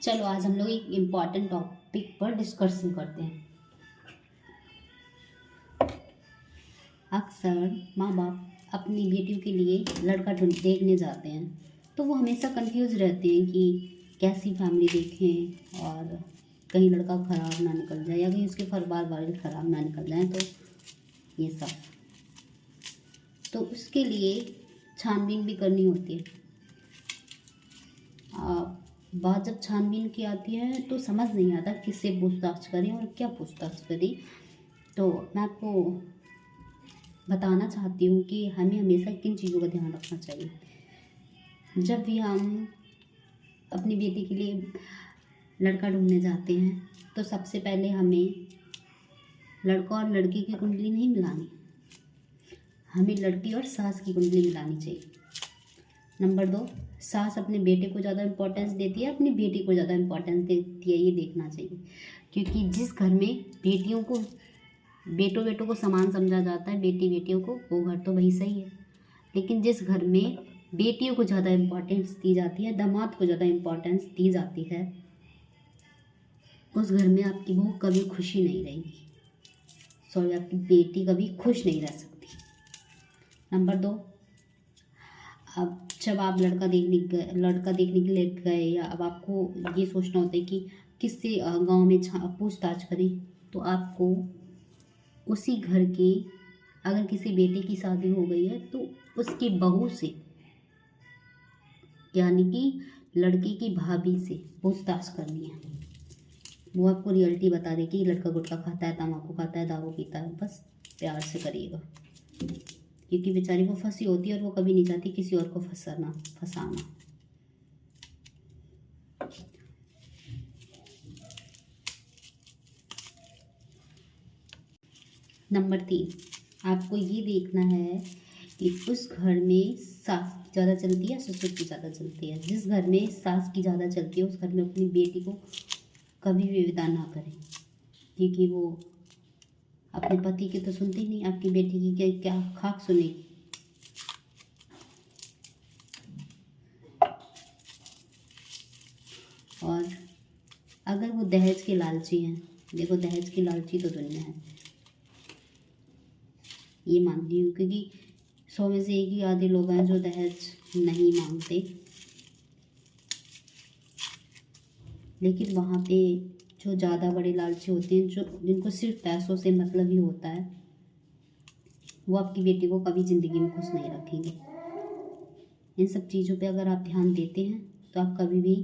चलो आज हम लोग एक इम्पॉर्टेंट टॉपिक पर डिस्कशन करते हैं। अक्सर माँ बाप अपनी बेटियों के लिए लड़का देखने जाते हैं तो वो हमेशा कंफ्यूज रहते हैं कि कैसी फैमिली देखें और कहीं लड़का ख़राब ना निकल जाए या कहीं उसके परिवार वाले ख़राब ना निकल जाए। तो ये सब तो उसके लिए छानबीन भी करनी होती है। बात जब छानबीन की आती है तो समझ नहीं आता किससे पूछताछ करें और क्या पूछताछ करें। तो मैं आपको बताना चाहती हूँ कि हमें हमेशा किन चीज़ों का ध्यान रखना चाहिए। जब भी हम अपनी बेटी के लिए लड़का ढूंढने जाते हैं तो सबसे पहले हमें लड़का और लड़की की कुंडली नहीं मिलानी, हमें लड़की और सास की कुंडली मिलानी चाहिए। नंबर 2, सास अपने बेटे को ज़्यादा इम्पोर्टेंस देती है, अपनी बेटी को ज़्यादा इम्पोर्टेंस देती है, ये देखना चाहिए। क्योंकि जिस घर में बेटियों को बेटों को समान समझा जाता है, बेटियों को, वो घर तो वही सही है। लेकिन जिस घर में बेटियों को ज़्यादा इम्पोर्टेंस दी जाती है, दामाद को ज़्यादा इम्पोर्टेंस दी जाती है, उस घर में आपकी बहू कभी खुशी नहीं रहेगी, आपकी बेटी कभी खुश नहीं रह सकती। नंबर 2, अब जब आप लड़का देखने के लिए गए या अब आपको ये सोचना होता है कि किससे गांव में पूछताछ करें, तो आपको उसी घर के, अगर किसी बेटे की शादी हो गई है तो उसकी बहू से, यानी कि लड़के की भाभी से पूछताछ करनी है। वो आपको रियलिटी बता देगी कि लड़का गुटखा खाता है, तम्बाकू खाता है, दारू पीता है। बस प्यार से करिएगा, क्योंकि बेचारी वो फंसी होती है और वो कभी नहीं चाहती किसी और को फंसाना। नंबर 3, आपको ये देखना है कि उस घर में सास की ज़्यादा चलती है, ससुर की ज़्यादा चलती है। जिस घर में सास की ज़्यादा चलती है उस घर में अपनी बेटी को कभी भी विदा ना करें, क्योंकि वो अपने पति की तो सुनती नहीं, आपकी बेटी की क्या खाक सुनेगी। और अगर वो दहेज के लालची हैं, देखो दहेज की लालची तो दुनिया है, ये मानती हूँ, क्योंकि 100 में से 1 ही आधे लोग हैं जो दहेज नहीं मांगते। लेकिन वहाँ पे जो ज़्यादा बड़े लालची होते हैं, जिनको सिर्फ पैसों से मतलब ही होता है, वो आपकी बेटी को कभी ज़िंदगी में खुश नहीं रखेंगे। इन सब चीज़ों पे अगर आप ध्यान देते हैं तो आप कभी भी